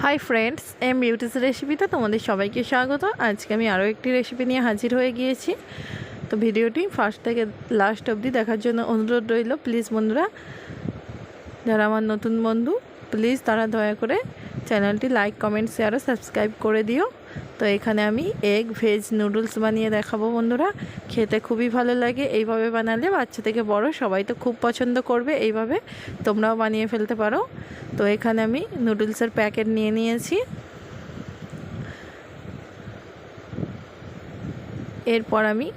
Hi friends, M beauties রেসিপিতে তোমাদের সবাইকে স্বাগত। আজকে আমি আরও একটি রেসিপি নিয়ে হাজির হয়ে গিয়েছি। তো ভিডিওটি ফার্স্ট থেকে লাস্ট অবধি দেখার জন্য অনুরোধ রইল। প্লিজ বন্ধুরা, যারা আমার নতুন বন্ধু, প্লিজ তারা দয়া করে চ্যানেলটি লাইক, কমেন্ট, শেয়ার ও সাবস্ক্রাইব করে দিও। তো এখানে আমি এগ ভেজ নুডলস বানিয়ে দেখাবো বন্ধুরা। খেতে খুবই ভালো লাগে। এইভাবে বানালে বাচ্চা থেকে বড় সবাই তো খুব পছন্দ করবে। এইভাবে তোমরাও বানিয়ে ফেলতে পারো। তো এখানে আমি নুডলসের প্যাকেট নিয়ে নিয়েছি। এরপর আমি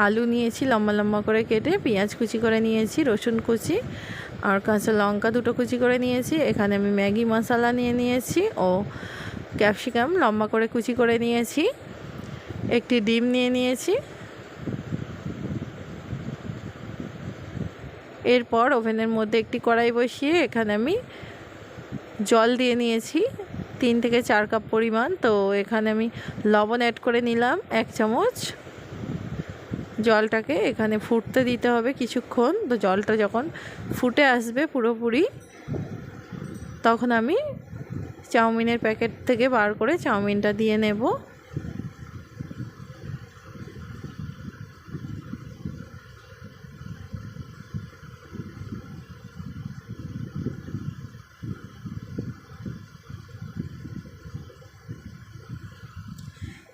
আলু নিয়েছি লম্বা লম্বা করে কেটে, পেঁয়াজ কুচি করে নিয়েছি, রসুন কুচি আর কাঁচা লঙ্কা দুটো কুচি করে নিয়েছি। এখানে আমি ম্যাগি মশলা নিয়ে নিয়েছি ও ক্যাপসিকাম লম্বা করে কুচি করে নিয়েছি। একটি ডিম নিয়ে নিয়েছি। এরপর ওভেনের মধ্যে একটি কড়াই বসিয়ে এখানে আমি জল দিয়ে নিয়েছি 3 থেকে 4 কাপ পরিমাণ। তো এখানে আমি লবণ অ্যাড করে নিলাম 1 চামচ। জলটাকে এখানে ফুটতে দিতে হবে কিছুক্ষণ। তো জলটা যখন ফুটে আসবে পুরোপুরি, তখন আমি চাউমিনের প্যাকেট থেকে বার করে চাউমিনটা দিয়ে নেব।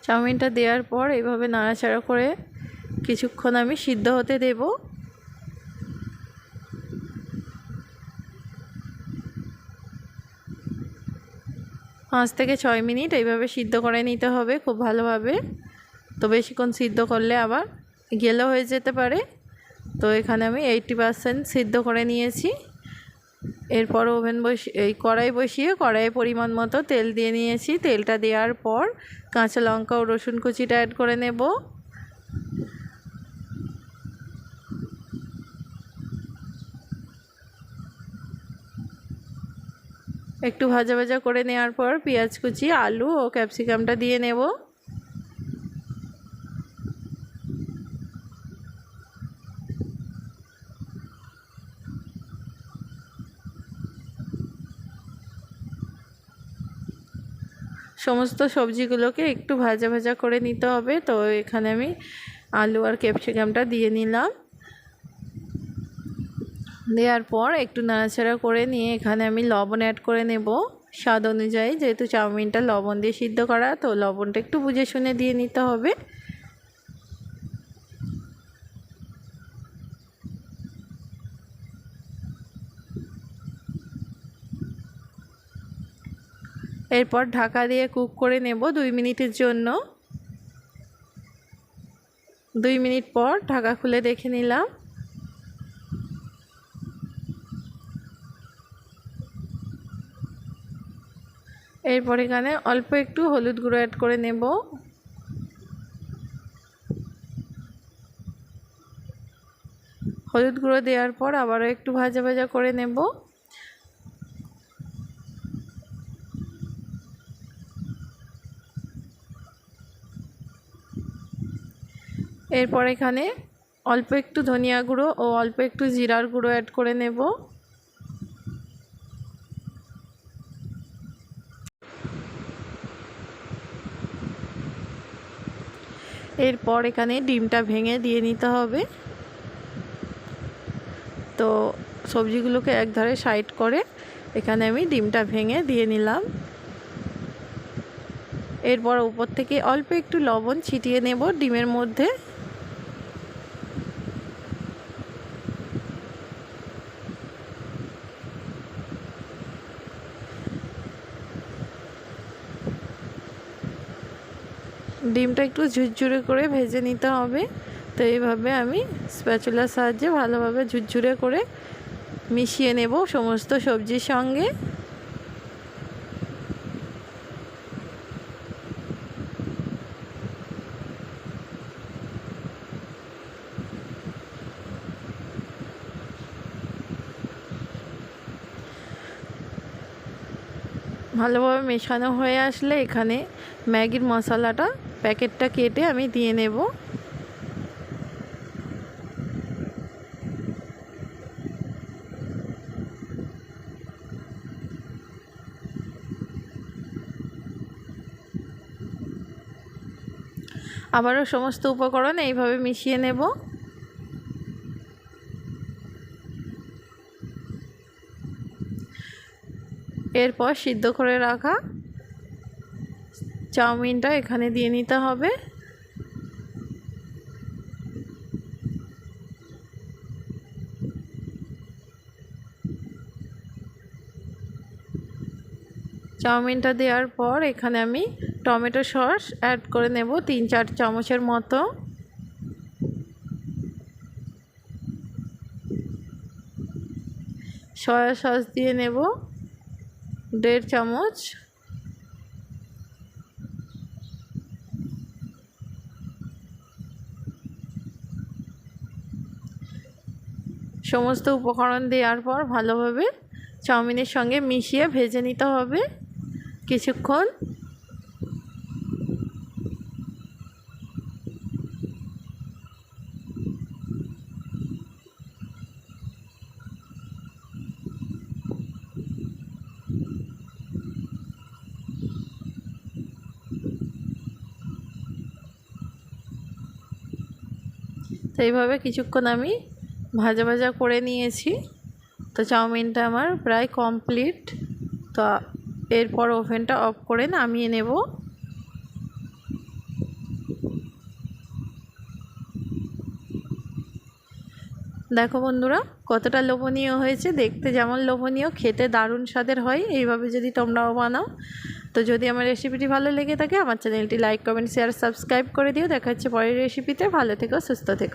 চাউমিনটা দেওয়ার পর এইভাবে নাড়াচাড়া করে কিছুক্ষণ আমি সিদ্ধ হতে দেব। 5 থেকে 6 মিনিট এইভাবে সিদ্ধ করে নিতে হবে খুব ভালোভাবে। তো বেশিক্ষণ সিদ্ধ করলে আবার গেলো হয়ে যেতে পারে। তো এখানে আমি 80% সিদ্ধ করে নিয়েছি। এরপর এই কড়াই বসিয়ে কড়াইয়ে পরিমাণ মতো তেল দিয়ে নিয়েছি। তেলটা দেওয়ার পর কাঁচা লঙ্কা ও রসুন কুচিটা অ্যাড করে নেব। একটু ভাজা ভাজা করে নেওয়ার পর পেঁয়াজ কুচি, আলু ও ক্যাপসিকামটা দিয়ে নেব। সমস্ত সবজিগুলোকে একটু ভাজা ভাজা করে নিতে হবে। তো এখানে আমি আলু আর ক্যাপসিকামটা দিয়ে নিলাম। দেওয়ার পর একটু নাড়াচাড়া করে নিয়ে এখানে আমি লবণ অ্যাড করে নেব স্বাদ অনুযায়ী। যেহেতু চাউমিনটা লবণ দিয়ে সিদ্ধ করা, তো লবণটা একটু বুঝে শুনে দিয়ে নিতে হবে। এরপর ঢাকা দিয়ে কুক করে নেব 2 মিনিটের জন্য। 2 মিনিট পর ঢাকা খুলে দেখে নিলাম। এরপর এখানে অল্প একটু হলুদ গুঁড়ো অ্যাড করে নেব। হলুদ গুঁড়ো দেওয়ার পর আবারও একটু ভাজা ভাজা করে নেব। এরপর এখানে অল্প একটু ধনিয়া গুঁড়ো ও অল্প একটু জিরার গুঁড়ো অ্যাড করে নেব। এরপর এখানে ডিমটা ভেঙে দিয়ে নিতে হবে। তো সবজিগুলোকে একধারে সাইড করে এখানে আমি ডিমটা ভেঙে দিয়ে নিলাম। এরপর উপর থেকে অল্প একটু লবণ ছিটিয়ে নেব ডিমের মধ্যে। ডিমটা একটু ঝুরঝুরে করে ভেজে নিতে হবে। তো এইভাবে আমি স্প্যাচুলার সাহায্যে ভালোভাবে ঝুরঝুরে করে মিশিয়ে নেব সমস্ত সবজির সঙ্গে। ভালোভাবে মেশানো হয়ে আসলে এখানে ম্যাগির মশলাটা প্যাকেটটা কেটে আমি দিয়ে নেব। আবারও সমস্ত উপকরণ এইভাবে মিশিয়ে নেব। এরপর সিদ্ধ করে রাখা চাউমিনটা এখানে দিয়ে নিতে হবে। চাউমিনটা দেওয়ার পর এখানে আমি টমেটো সস অ্যাড করে নেব 3-4 চামচের মতো। সয়া সস দিয়ে নেব 1.5 চামচ। সমস্ত উপকরণ দেওয়ার পর ভালোভাবে চাউমিনের সঙ্গে মিশিয়ে ভেজে নিতে হবে কিছুক্ষণ। তো এইভাবে কিছুক্ষণ আমি ভাজা ভাজা করে নিয়েছি। তো চাউমিনটা আমার প্রায় কমপ্লিট। তো এরপর ওভেনটা অফ করে নামিয়ে নেব। দেখো বন্ধুরা কতটা লোভনীয় হয়েছে, দেখতে যেমন লোভনীয় খেতে দারুণ স্বাদের হয়। এইভাবে যদি তোমরাও বানাও। তো যদি আমার রেসিপিটি ভালো লেগে থাকে আমার চ্যানেলটি লাইক কমেন্ট শেয়ার সাবস্ক্রাইব করে দিও। দেখা হচ্ছে পরের রেসিপিতে। ভালো থেকো, সুস্থ থেকো।